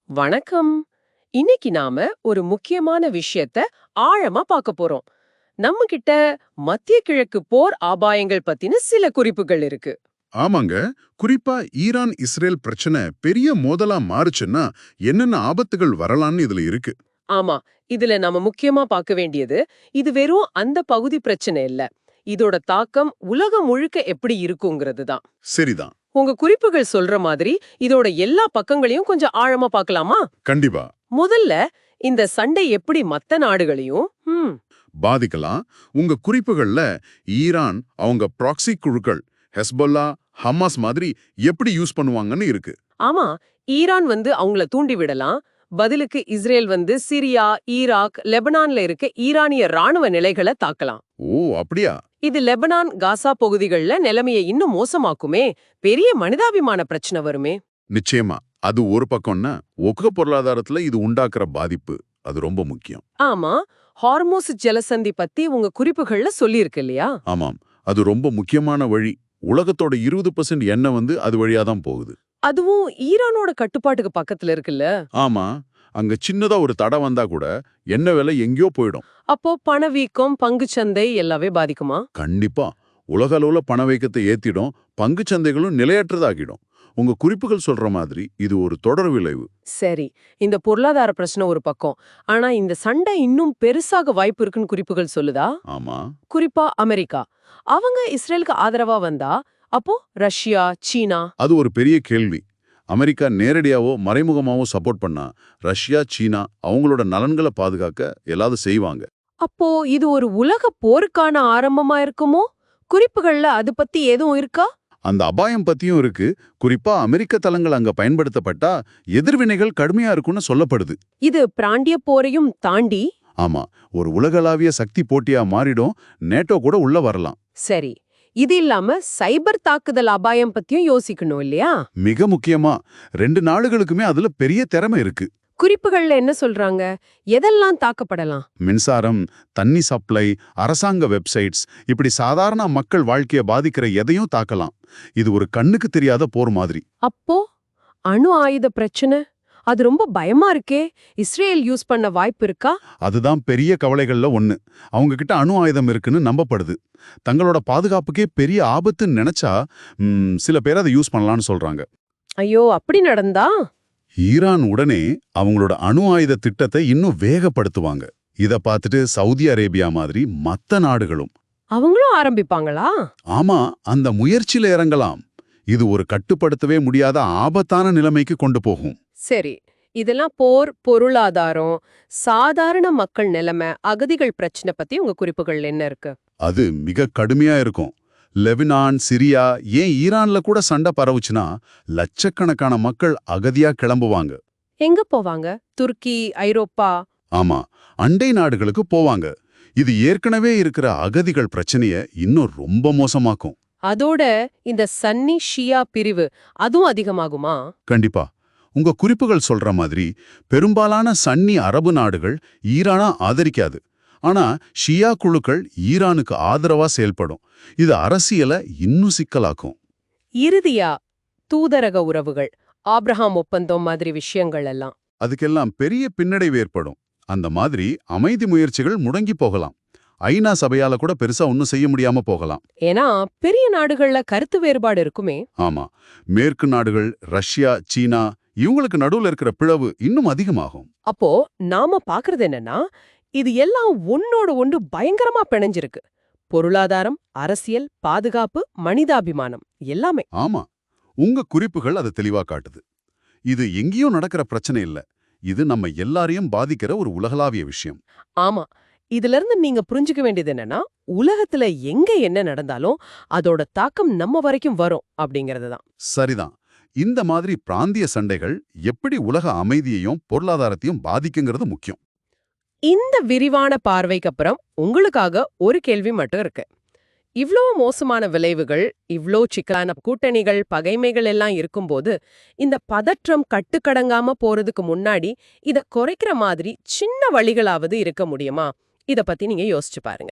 வணக்கம். இன்னைக்கு நாம ஒரு முக்கியமான விஷயத்த ஆழமா பார்க்க போறோம். நம்ம கிட்ட மத்திய கிழக்கு போர் ஆபாயங்கள் பத்தின சில குறிப்புகள் இருக்கு. ஆமாங்க. குறிப்பா ஈரான் இஸ்ரேல் பிரச்சனை பெரிய மோதலா மாறுச்சுன்னா என்னென்ன ஆபத்துகள் வரலாம்னு இதுல இருக்கு. ஆமா, இதுல நாம முக்கியமா பார்க்க வேண்டியது, இது வெறும் அந்த பகுதி பிரச்சனை இல்ல. இதோட தாக்கம் உலகம் முழுக்க எப்படி இருக்குங்கிறது தான். சரிதான். உங்க குறிப்புகள் சொல்ற மாதிரி இதோட எல்லா பக்கங்களையும் கொஞ்சம் ஆழமா பார்க்கலாமா? கண்டிப்பா. முதல்ல இந்த சண்டை எப்படி மத்த நாடுகளையும் பாதிக்கலாம். உங்க குறிப்புகள்ல ஈரான் அவங்க ப்ராக்ஸி குழுக்கள் ஹெஸ்பொல்லா, ஹமாஸ் மாதிரி எப்படி யூஸ் பண்ணுவாங்கன்னு இருக்கு. ஆமா, ஈரான் அவங்கள தூண்டி விடலாம். பதிலுக்கு இஸ்ரேல் சிரியா, ஈராக், லெபனான்ல இருக்க ஈரானிய ராணுவ நிலைகளை தாக்கலாம். ஓ, அப்படியா? இது லெபனான், காசா பகுதிகள்ல நிலைமையை இன்னும் மோசமாக்குமே. பெரிய மனிதாபிமான பிரச்சனை வருமே. நிச்சயமா. அது ஒரு பக்கம்னா உலக பொருளாதாரத்துல இது உண்டாக்குற பாதிப்பு அது ரொம்ப முக்கியம். ஆமா, ஹார்மோஸ் ஜலசந்தி பத்தி உங்க குறிப்புகள்ல சொல்லியிருக்கு இல்லையா? ஆமாம், அது ரொம்ப முக்கியமான வழி. உலகத்தோட 20% எண்ணெய் அது வழியா தான் போகுது. அதுவும் ஈரானோட கட்டுப்பாட்டுக்கு பக்கத்துல இருக்குல்ல. ஆமா, அங்க சின்னதா ஒரு தடை வந்தா கூட எண்ணெய் விலை எங்கேயோ போயிடும். அப்போ பணவீக்கம், பங்குச்சந்தை எல்லாமே பாதிக்குமா? கண்டிப்பா. உலக அளவுல பணவீக்கத்தை ஏத்திடும், பங்குச் சந்தைகளும் நிலையற்றதாகிடும். உங்க குறிப்புகள் சொல்ற மாதிரி இது ஒரு தொடர் விளைவு. சரி, இந்த பொருளாதார பிரச்சனை ஒரு பக்கம். ஆனா இந்த சண்டை இன்னும் பெருசாக வாய்ப்பு இருக்குன்னு குறிப்புகள் சொல்லுதா? ஆமா. குறிப்பா அமெரிக்கா. அவங்க இஸ்ரேலுக்கு ஆதரவா வந்தா, அப்போ ரஷ்யா, சீனா. அது ஒரு பெரிய கேள்வி. அமெரிக்கா நேரடியாவோ மறைமுகமாவோ சப்போர்ட் பண்ணா ரஷ்யா, சீனா அவங்களோட நலன்களை பாதுகாக்க எல்லாரும் செய்வாங்க. அப்போ இது ஒரு உலக போருக்கான ஆரம்பமா இருக்குமோ? குறிப்புகள்ல அது பத்தி எதுவும் இருக்கா? அந்த அபாயம் பத்தியும் இருக்கு. குறிப்பா அமெரிக்க தளங்கள் அங்க பயன்படுத்தப்பட்டா எதிர்வினைகள் கடுமையா இருக்கும்னு சொல்லப்படுது. இது பிராண்டிய போரையும் தாண்டி. ஆமா, ஒரு உலகளாவிய சக்தி போட்டியா மாறிடும். நேட்டோ கூட உள்ள வரலாம். சரி, இது இல்லாம சைபர் தாக்குதல் அபாயம் பத்தியும் யோசிக்கணும் இல்லையா? மிக முக்கியமா 2 நாடுகளுக்குமே அதுல பெரிய திறமை இருக்கு. குறிப்புகள்ல என்ன சொல்றாங்க? எதெல்லாம் தாக்கப்படலாம்? மின்சாரம், தண்ணி சப்ளை, அரசாங்க வெப்சைட்ஸ், இப்படி சாதாரண மக்கள் வாழ்க்கைய பாதிக்கிற எதையும் தாக்கலாம். இது ஒரு கண்ணுக்கு தெரியாத போர் மாதிரி. அப்போ அணு ஆயுத பிரச்சனை, அது ரொம்ப பயமா இருக்கே. இஸ்ரேல் யூஸ் பண்ண வாய்ப்பு இருக்கா? அதுதான் பெரிய கவலைகள்ல ஒண்ணு. அவங்க கிட்ட அணு ஆயுதம் இருக்குன்னு நம்பப்படுது. தங்களோட பாதுகாப்புக்கே பெரிய ஆபத்துன்னு நினைச்சா சில பேர் அதை யூஸ் பண்ணலாம்னு சொல்றாங்க. ஐயோ, அப்படி நடந்தா? ஈரான் உடனே அவங்களோட அணு ஆயுத திட்டத்தை இன்னும் வேகப்படுத்துவாங்க. இத பார்த்துட்டு சவுதி அரேபியா மாதிரி மத்த நாடுகளும் அவங்களும் ஆரம்பிப்பாங்களா? ஆமா, அந்த முயற்சியில இறங்கலாம். இது ஒரு கட்டுப்படுத்தவே முடியாத ஆபத்தான நிலைமைக்கு கொண்டு போகும். சரி, இதெல்லாம் போர், பொருளாதாரம், சாதாரண மக்கள் நிலைமை, அகதிகள் பிரச்சனை பத்தி உங்க குறிப்புகள்ல என்ன இருக்கு? அது மிக கடுமையா இருக்கும். லெபனான், சிரியா, ஏன் ஈரான்ல கூட சண்டை பரவுச்சுன்னா லட்சக்கணக்கான மக்கள் அகதியா கிளம்புவாங்க. எங்க போவாங்க? துருக்கி, ஐரோப்பா? ஆமா, அண்டை நாடுகளுக்கு போவாங்க. இது ஏற்கனவே இருக்கிற அகதிகள் பிரச்சனைய இன்னும் ரொம்ப மோசமாக்கும். அதோட இந்த சன்னி ஷியா பிரிவு அதுவும் அதிகமாகுமா? கண்டிப்பா. உங்க குறிப்புகள் சொல்ற மாதிரி பெரும்பாலான சன்னி அரபு நாடுகள் ஈரானா ஆதரிக்காது. ஆனா ஷியா குழுக்கள் ஈரானுக்கு ஆதரவா செயல்படும். இது அரசியலை இன்னும் சிக்கலாக்கும். இறுதியா, தூதரக உறவுகள், ஆப்ரஹாம் ஒப்பந்தம் மாதிரி விஷயங்கள் எல்லாம். அதுக்கெல்லாம் பெரிய பின்னடைவு ஏற்படும். அந்த மாதிரி அமைதி முயற்சிகள் முடங்கி போகலாம். ஐநா சபையால கூட பெருசா ஒன்னும் செய்ய முடியாம போகலாம். ஏன்னா பெரிய நாடுகள்ல கருத்து வேறுபாடு இருக்குமே. ஆமா, மேற்கு நாடுகள், ரஷ்யா, சீனா இவங்களுக்கு நடுவுல இருக்கிற பிளவு இன்னும் அதிகமாகும். அப்போ நாம பாக்குறது என்னன்னா, இது எல்லாம் ஒன்னோட ஒன்று பயங்கரமா பிணைஞ்சிருக்கு. பொருளாதாரம், அரசியல், பாதுகாப்பு, மனிதாபிமானம் எல்லாமே. ஆமா, உங்க குறிப்புகள் அதை தெளிவா காட்டுது. இது எங்கேயும் நடக்கிற பிரச்சனை இல்ல. இது நம்ம எல்லாரையும் பாதிக்கிற ஒரு உலகளாவிய விஷயம். ஆமா, இதுல இருந்து நீங்க புரிஞ்சுக்க வேண்டியது என்னன்னா, உலகத்துல எங்க என்ன நடந்தாலும் அதோட தாக்கம் நம்ம வரைக்கும் வரும் அப்படிங்கறது தான். சரிதான். இந்த மாதிரி பிராந்திய சண்டைகள் எப்படி உலக அமைதியையும் பொருளாதாரத்தையும் பாதிக்குங்கிறது முக்கியம். இந்த விரிவான பார்வைக்கு அப்புறம் உங்களுக்காக ஒரு கேள்வி மட்டும் இருக்கு. இவ்ளோ மோசமான விளைவுகள், இவ்ளோ சிக்கலான கூட்டணிகள், பகைமைகள் எல்லாம் இருக்கும்போது, இந்த பதற்றம் கட்டுக்கடங்காம போறதுக்கு முன்னாடி இத குறைக்கிற மாதிரி சின்ன வழிகளாவது இருக்க முடியுமா? இத பத்தி நீங்க யோசிச்சு பாருங்க.